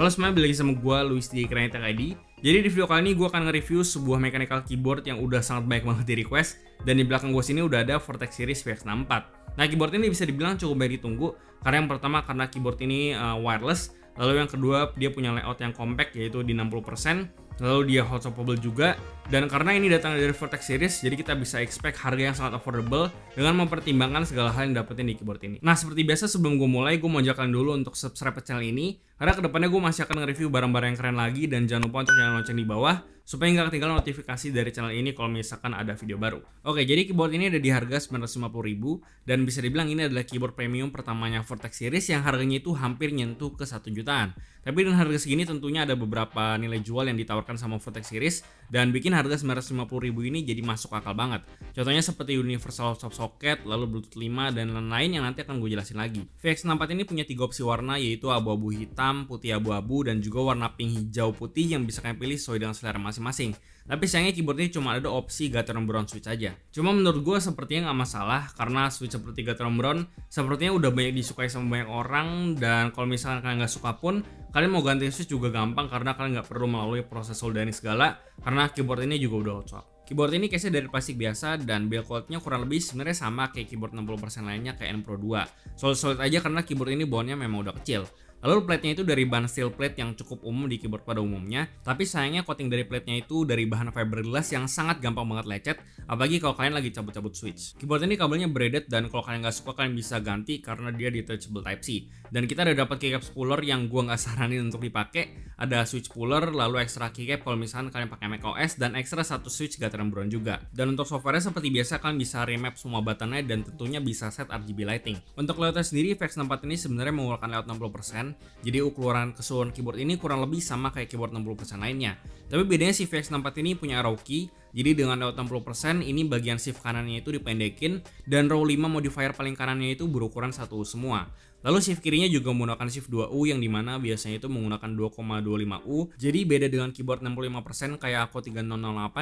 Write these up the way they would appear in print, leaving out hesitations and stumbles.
Halo semuanya, balik lagi sama gue, Luis di Kranita ID. Jadi di video kali ini gue akan nge-review sebuah mechanical keyboard yang udah sangat banyak banget di request. Dan di belakang gue sini udah ada Vortex Series VX64. Nah, keyboard ini bisa dibilang cukup banyak ditunggu. Karena yang pertama karena keyboard ini wireless. Lalu yang kedua dia punya layout yang compact yaitu di 60%. Lalu dia hot swappable juga. Dan karena ini datang dari Vortex Series, jadi kita bisa expect harga yang sangat affordable dengan mempertimbangkan segala hal yang dapetin di keyboard ini. Nah, seperti biasa sebelum gue mulai, gue mau ajak kalian dulu untuk subscribe ke channel ini. Karena kedepannya gue masih akan nge-review barang-barang yang keren lagi. Dan jangan lupa untuk nyalain lonceng di bawah supaya nggak ketinggalan notifikasi dari channel ini kalau misalkan ada video baru. Oke, jadi keyboard ini ada di harga 950.000 dan bisa dibilang ini adalah keyboard premium pertamanya Vortex Series yang harganya itu hampir nyentuh ke 1 jutaan. Tapi dengan harga segini tentunya ada beberapa nilai jual yang ditawarkan sama Vortex Series dan bikin harga 950.000 ini jadi masuk akal banget. Contohnya seperti universal stop socket, lalu Bluetooth 5 dan lain-lain yang nanti akan gue jelasin lagi. VX64 ini punya 3 opsi warna yaitu abu-abu hitam, putih abu-abu dan juga warna pink hijau putih yang bisa kalian pilih sesuai dengan selera masing-masing. Tapi sayangnya keyboard ini cuma ada opsi Gateron Brown switch aja. Cuma menurut gue sepertinya nggak masalah karena switch seperti Gateron Brown sepertinya udah banyak disukai sama banyak orang. Dan kalau misalkan kalian nggak suka pun, kalian mau ganti switch juga gampang karena kalian nggak perlu melalui proses soldering segala karena keyboard ini juga udah hot swap. Keyboard ini case-nya dari plastik biasa dan build quality-nya kurang lebih sebenarnya sama kayak keyboard 60% lainnya kayak N Pro 2. Solid-solid aja karena keyboard ini bawahnya memang udah kecil. Lalu plate-nya itu dari bahan steel plate yang cukup umum di keyboard pada umumnya. Tapi sayangnya coating dari plate-nya itu dari bahan fiberglass yang sangat gampang banget lecet. Apalagi kalau kalian lagi cabut-cabut switch. Keyboard ini kabelnya braided dan kalau kalian nggak suka kalian bisa ganti karena dia detachable Type-C. Dan kita udah dapat keycap spooler yang gua nggak saranin untuk dipakai. Ada switch spooler, lalu ekstra keycap kalau misalkan kalian pakai macOS dan ekstra satu switch Gateron Brown juga. Dan untuk softwarenya seperti biasa kalian bisa remap semua buttonnya dan tentunya bisa set RGB lighting. Untuk layoutnya sendiri VX64 ini sebenarnya menggunakan layout 60%. Jadi ukuran keseluruhan keyboard ini kurang lebih sama kayak keyboard 60% lainnya. Tapi bedanya si VX64 ini punya arrow key. Jadi dengan layout 60% ini bagian shift kanannya itu dipendekin dan row 5 modifier paling kanannya itu berukuran 1U semua. Lalu shift kirinya juga menggunakan shift 2U yang dimana biasanya itu menggunakan 2,25U. Jadi beda dengan keyboard 65% kayak Ako 3008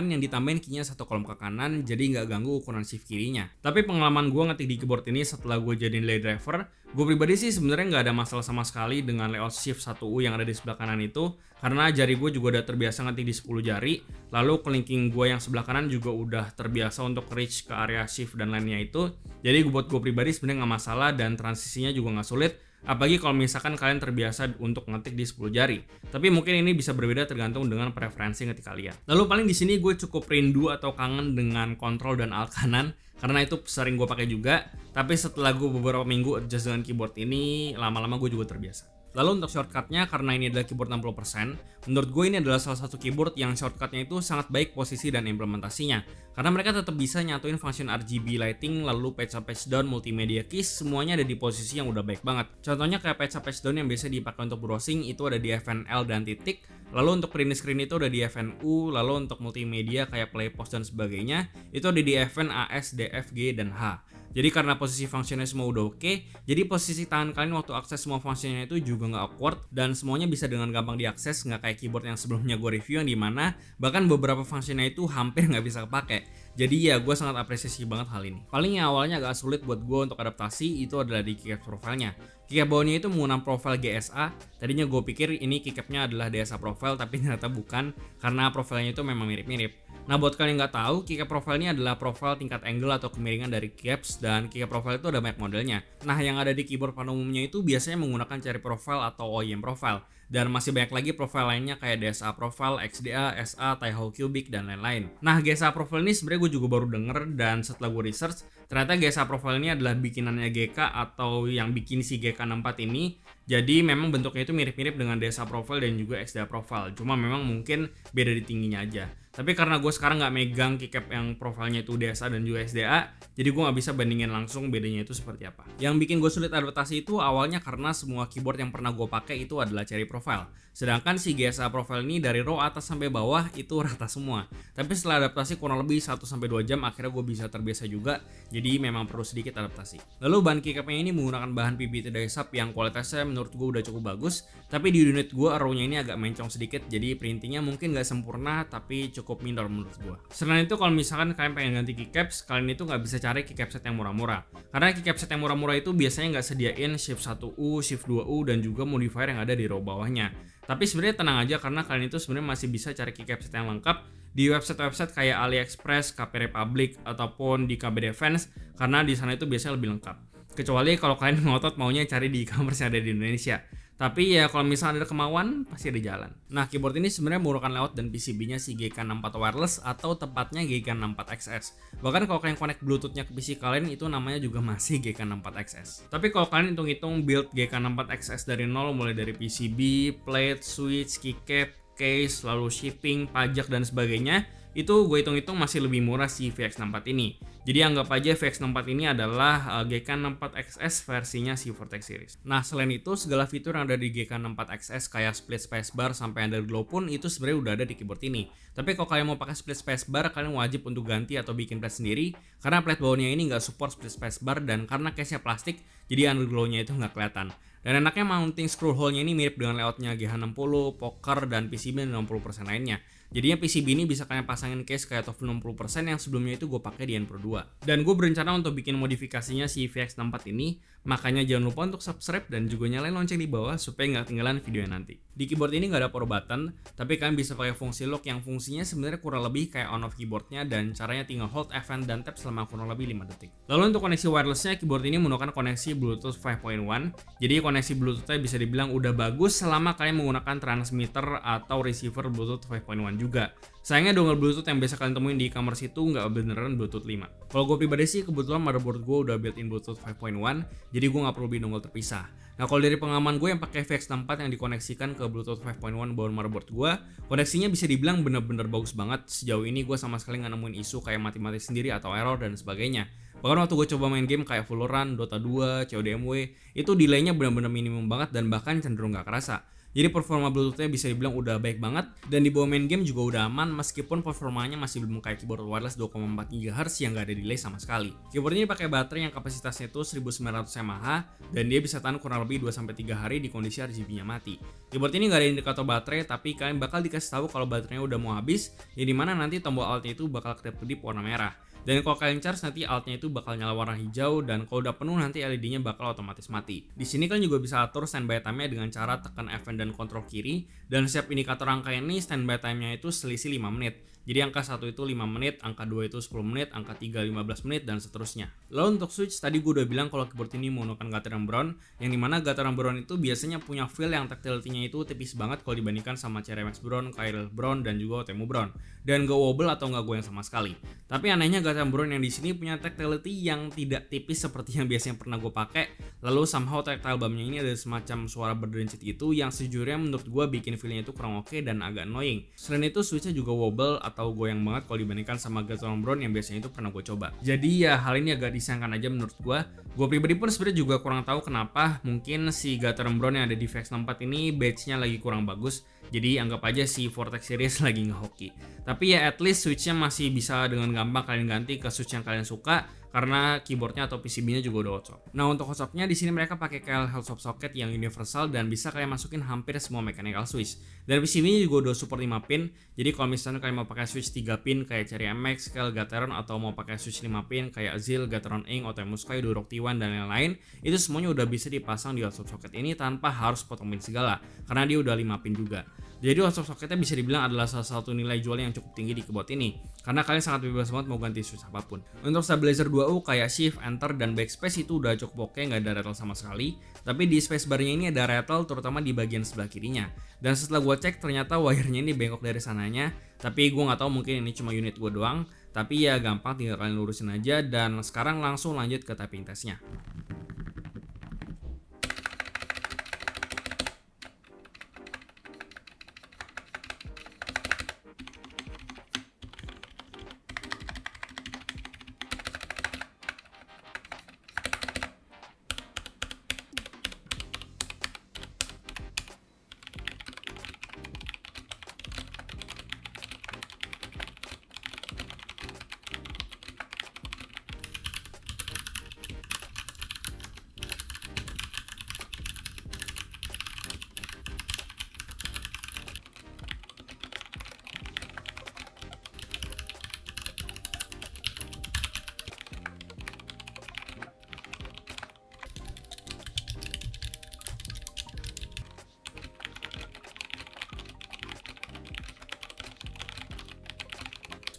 yang ditambahin keynya satu kolom ke kanan, jadi nggak ganggu ukuran shift kirinya. Tapi pengalaman gue ngetik di keyboard ini setelah gue jadiin lay driver, gue pribadi sih sebenarnya nggak ada masalah sama sekali dengan layout shift 1U yang ada di sebelah kanan itu. Karena jari gue juga udah terbiasa ngetik di 10 jari. Lalu kelingking gue yang sebelah kanan juga udah terbiasa untuk reach ke area shift dan lainnya itu. Jadi buat gue pribadi sebenarnya nggak masalah dan transisinya juga nggak sulit. Apalagi kalau misalkan kalian terbiasa untuk ngetik di 10 jari. Tapi mungkin ini bisa berbeda tergantung dengan preferensi ngetik kalian. Lalu paling di sini gue cukup rindu atau kangen dengan kontrol dan alt kanan. Karena itu sering gue pakai juga. Tapi setelah gue beberapa minggu adjust dengan keyboard ini, lama-lama gue juga terbiasa. Lalu untuk shortcutnya, karena ini adalah keyboard 60%, menurut gue ini adalah salah satu keyboard yang shortcutnya itu sangat baik posisi dan implementasinya. Karena mereka tetap bisa nyatuin function RGB lighting, lalu patch up patch down, multimedia keys, semuanya ada di posisi yang udah baik banget. Contohnya kayak patch up patch down yang biasa dipakai untuk browsing itu ada di FNL dan titik. Lalu untuk print screen itu ada di FNU, lalu untuk multimedia kayak play pause dan sebagainya itu ada di FN, AS, DF, G, dan H. Jadi karena posisi fungsinya semua udah oke, jadi posisi tangan kalian waktu akses semua fungsinya itu juga nggak awkward dan semuanya bisa dengan gampang diakses, nggak kayak keyboard yang sebelumnya gue review yang dimana bahkan beberapa fungsinya itu hampir nggak bisa kepake. Jadi ya gue sangat apresiasi banget hal ini. Paling yang awalnya agak sulit buat gue untuk adaptasi itu adalah di keycap profilnya. Keycap bawahnya itu menggunakan profil GSA. Tadinya gue pikir ini keycapnya adalah DSA profile tapi ternyata bukan karena profilnya itu memang mirip-mirip. Nah buat kalian yang nggak tahu, keycap profile ini adalah profil tingkat angle atau kemiringan dari keycaps dan keycap profile itu ada banyak modelnya. Nah yang ada di keyboard pada umumnya itu biasanya menggunakan cherry profile atau OEM profile. Dan masih banyak lagi profil lainnya kayak DSA profile, XDA, SA, Taihou Cubic, dan lain-lain. Nah GSA profile ini sebenarnya gue juga baru denger dan setelah gue research, ternyata GSA profile ini adalah bikinannya GK atau yang bikin si GK64 ini. Jadi memang bentuknya itu mirip-mirip dengan DSA profile dan juga XDA profile. Cuma memang mungkin beda di tingginya aja. Tapi karena gue sekarang nggak megang keycap yang profilnya itu DSA dan juga SDA, jadi gue nggak bisa bandingin langsung bedanya itu seperti apa. Yang bikin gue sulit adaptasi itu awalnya karena semua keyboard yang pernah gue pakai itu adalah cherry profile. Sedangkan si GSA profile ini dari row atas sampai bawah itu rata semua. Tapi setelah adaptasi kurang lebih 1-2 jam akhirnya gue bisa terbiasa juga. Jadi memang perlu sedikit adaptasi. Lalu bahan keycapnya ini menggunakan bahan PBT dari SAP yang kualitasnya menurut gue udah cukup bagus. Tapi di unit gue arrownya ini agak mencong sedikit. Jadi printingnya mungkin nggak sempurna tapi cukup minder menurut gue. Selain itu kalau misalkan kalian pengen ganti keycaps, kalian itu nggak bisa cari keycap set yang murah-murah. Karena keycap set yang murah-murah itu biasanya nggak sediain shift 1U, shift 2U dan juga modifier yang ada di row bawahnya. Tapi sebenarnya tenang aja karena kalian itu sebenarnya masih bisa cari keycap set yang lengkap di website-website kayak AliExpress, KP Republic ataupun di KB Defense karena di sana itu biasanya lebih lengkap. Kecuali kalau kalian ngotot maunya cari di e-commerce yang ada di Indonesia. Tapi ya kalau misalnya ada kemauan pasti ada jalan. Nah, keyboard ini sebenarnya menggunakan layout dan PCB-nya si GK64 wireless atau tepatnya GK64XS. Bahkan kalau kalian connect Bluetooth-nya ke PC kalian itu namanya juga masih GK64XS. Tapi kalau kalian hitung-hitung build GK64XS dari nol mulai dari PCB, plate, switch, keycap, case, lalu shipping, pajak dan sebagainya, itu gue hitung-hitung masih lebih murah si VX64 ini. Jadi anggap aja VX64 ini adalah GK64XS versinya si Vortex series. Nah, selain itu segala fitur yang ada di GK64XS kayak split spacebar sampai underglow pun itu sebenarnya udah ada di keyboard ini. Tapi kalau kalian mau pakai split spacebar, kalian wajib untuk ganti atau bikin plate sendiri karena plate bawahnya ini nggak support split spacebar dan karena case-nya plastik, jadi underglow-nya itu nggak kelihatan. Dan enaknya mounting screw hole-nya ini mirip dengan layoutnya GH60, Poker, dan PCB 60% lainnya. Jadinya PCB ini bisa kalian pasangin case kayak TOF 60% yang sebelumnya itu gue pakai di N Pro 2. Dan gue berencana untuk bikin modifikasinya si VX64 ini, makanya jangan lupa untuk subscribe dan juga nyalain lonceng di bawah supaya nggak ketinggalan videonya nanti. Di keyboard ini nggak ada power button, tapi kalian bisa pakai fungsi lock yang fungsinya sebenarnya kurang lebih kayak on off keyboardnya dan caranya tinggal hold F1 dan tap selama kurang lebih 5 detik. Lalu untuk koneksi wirelessnya, keyboard ini menggunakan koneksi Bluetooth 5.1. Jadi koneksi Bluetooth-nya bisa dibilang udah bagus selama kalian menggunakan transmitter atau receiver Bluetooth 5.1 juga. Sayangnya dongle Bluetooth yang biasa kalian temuin di e-commerce itu nggak beneran Bluetooth 5. Kalau gue pribadi sih kebetulan motherboard gue udah built-in Bluetooth 5.1, jadi gue nggak perlu beli dongle terpisah. Nah, kalau dari pengalaman gue yang pakai VX64 yang dikoneksikan ke Bluetooth 5.1 bawah motherboard gue, koneksinya bisa dibilang bener-bener bagus banget. Sejauh ini gue sama sekali nggak nemuin isu kayak mati-mati sendiri atau error dan sebagainya. Bahkan waktu gue coba main game kayak Valorant, Dota 2, CODMW, itu delaynya bener-bener minimum banget dan bahkan cenderung nggak kerasa. Jadi performa Bluetooth-nya bisa dibilang udah baik banget dan di bawah main game juga udah aman meskipun performanya masih belum kayak keyboard wireless 2,4 GHz yang gak ada delay sama sekali. Keyboard ini pakai baterai yang kapasitasnya itu 1900 mAh dan dia bisa tahan kurang lebih 2-3 hari di kondisi RGB-nya mati. Keyboard ini gak ada indikator baterai tapi kalian bakal dikasih tahu kalau baterainya udah mau habis, ya dimana nanti tombol alt-nya itu bakal kedip-kedip warna merah. Dan kalau kalian charge nanti alt-nya itu bakal nyala warna hijau dan kalau udah penuh nanti LED-nya bakal otomatis mati. Di sini kalian juga bisa atur standby time-nya dengan cara tekan F1 dan kontrol kiri dan setiap indikator angka ini standby time-nya itu selisih 5 menit. Jadi angka 1 itu 5 menit, angka 2 itu 10 menit, angka 3 15 menit dan seterusnya. Lalu untuk switch tadi gue udah bilang kalau keyboard ini menggunakan Gateron Brown, yang dimana Gateron Brown itu biasanya punya feel yang tactility-nya itu tipis banget kalau dibandingkan sama Ceramax Brown, Kyril Brown dan juga Otemu Brown. Dan gak wobble atau gak goyang sama sekali. Tapi anehnya Gateron Brown yang di sini punya tactility yang tidak tipis seperti yang biasanya pernah gue pakai. Lalu somehow tactile bump-nya ini ada semacam suara berderincit itu yang sejujurnya menurut gue bikin feel-nya itu kurang oke dan agak annoying. Selain itu switch-nya juga wobble atau goyang banget kalau dibandingkan sama Gateron Brown yang biasanya itu pernah gue coba. Jadi ya hal ini agak disayangkan aja menurut gue. Gue pribadi pun sebenarnya juga kurang tahu kenapa mungkin si Gateron Brown yang ada di VX64 ini badge-nya lagi kurang bagus. Jadi anggap aja si Vortex series lagi ngehoki. Tapi ya at least switch-nya masih bisa dengan gampang kalian ganti ke switch yang kalian suka karena keyboardnya atau PCB-nya juga udah hot swap. Nah untuk hot swap-nya di sini mereka pakai KL hot swap socket yang universal dan bisa kalian masukin hampir semua mechanical switch. Dan PCB-nya juga udah support 5 pin. Jadi kalau misalnya kalian mau pakai switch 3 pin kayak Cherry MX, KL Gateron atau mau pakai switch 5 pin kayak Zil, Gateron Ink, Otemu Sky, Duroc T1 dan lain-lain, itu semuanya udah bisa dipasang di hot swap socket ini tanpa harus potong pin segala karena dia udah 5 pin juga. Jadi hot swap socketnya bisa dibilang adalah salah satu nilai jual yang cukup tinggi di keyboard ini karena kalian sangat bebas banget mau ganti switch apapun. Untuk stabilizer 2U kayak shift, enter, dan backspace itu udah cukup oke, nggak ada rattle sama sekali. Tapi di spacebarnya ini ada rattle terutama di bagian sebelah kirinya. Dan setelah gue cek ternyata wire-nya ini bengkok dari sananya. Tapi gue nggak tahu mungkin ini cuma unit gue doang. Tapi ya gampang tinggal kalian lurusin aja dan sekarang langsung lanjut ke typing testnya.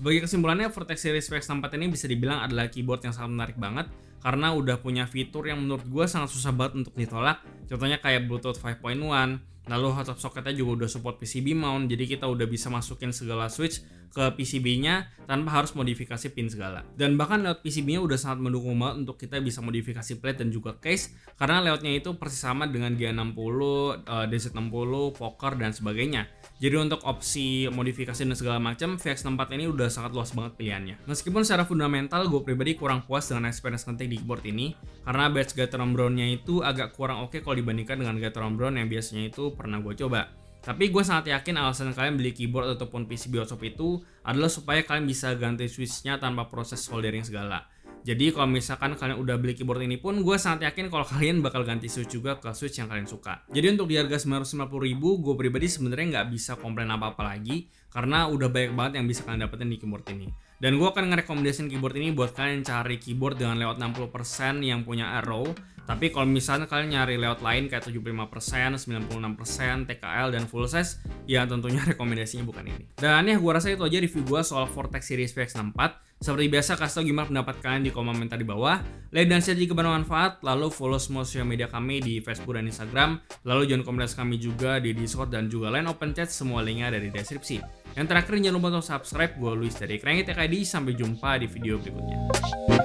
Sebagai kesimpulannya, Vertex Series VX64 ini bisa dibilang adalah keyboard yang sangat menarik banget karena udah punya fitur yang menurut gue sangat susah banget untuk ditolak. Contohnya kayak Bluetooth 5.1, lalu hot socketnya juga udah support PCB mount, jadi kita udah bisa masukin segala switch ke PCB-nya tanpa harus modifikasi pin segala. Dan bahkan layout PCB-nya udah sangat mendukung banget untuk kita bisa modifikasi plate dan juga case, karena layoutnya itu persis sama dengan G60, DZ60, Poker dan sebagainya. Jadi untuk opsi modifikasi dan segala macam, VX64 ini udah sangat luas banget pilihannya. Meskipun secara fundamental gue pribadi kurang puas dengan experience ngetik di keyboard ini, karena badge Gateron Brown-nya itu agak kurang oke kalau dibandingkan dengan Gateron Brown yang biasanya itu pernah gue coba. Tapi gue sangat yakin alasan kalian beli keyboard ataupun PCB workshop itu adalah supaya kalian bisa ganti switch-nya tanpa proses soldering segala. Jadi kalau misalkan kalian udah beli keyboard ini pun, gue sangat yakin kalau kalian bakal ganti switch juga ke switch yang kalian suka. Jadi untuk di harga 950.000, gue pribadi sebenarnya nggak bisa komplain apa-apa lagi, karena udah banyak banget yang bisa kalian dapetin di keyboard ini. Dan gue akan ngerekomendasiin keyboard ini buat kalian cari keyboard dengan layout 60% yang punya arrow. Tapi kalau misalnya kalian nyari layout lain kayak 75%, 96%, TKL, dan full size, ya tentunya rekomendasinya bukan ini. Dan ya gue rasa itu aja review gue soal Vertex Series VX64. Seperti biasa, kasih tau gimana pendapat kalian di kolom komentar di bawah. Like dan share jika bermanfaat, lalu follow semua sosial media kami di Facebook dan Instagram. Lalu join komunitas kami juga di Discord dan juga line open chat, semua linknya ada di deskripsi. Yang terakhir jangan lupa untuk subscribe. Gue Luis dari Krengit TKD, sampai jumpa di video berikutnya.